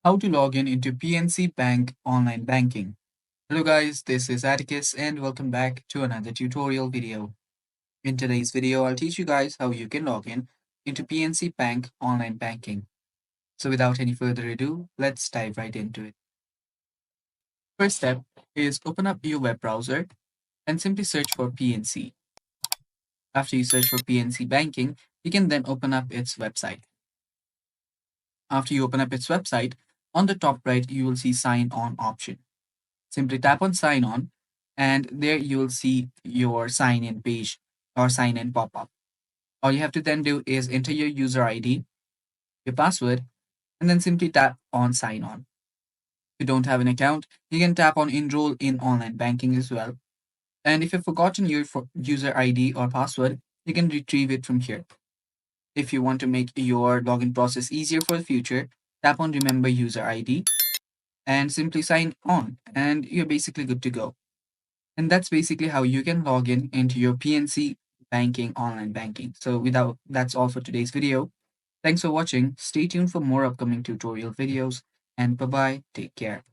How to log in into PNC Bank online banking. Hello guys, this is Atticus and welcome back to another tutorial video. In today's video, I'll teach you guys how you can log in into PNC Bank online banking. So without any further ado, let's dive right into it. First step is open up your web browser and simply search for PNC. After you search for PNC Banking, you can then open up its website. After you open up its website, on the top right, you will see sign on option. Simply tap on sign on, and there you will see your sign in page or sign in pop up. All you have to then do is enter your user ID, your password, and then simply tap on sign on. If you don't have an account, you can tap on enroll in online banking as well. And if you've forgotten your user ID or password, you can retrieve it from here. If you want to make your login process easier for the future, tap on remember user ID and simply sign on, and you're basically good to go. And that's basically how you can log in into your PNC banking online banking. So without that's all for today's video. Thanks for watching. Stay tuned for more upcoming tutorial videos and bye bye. Take care.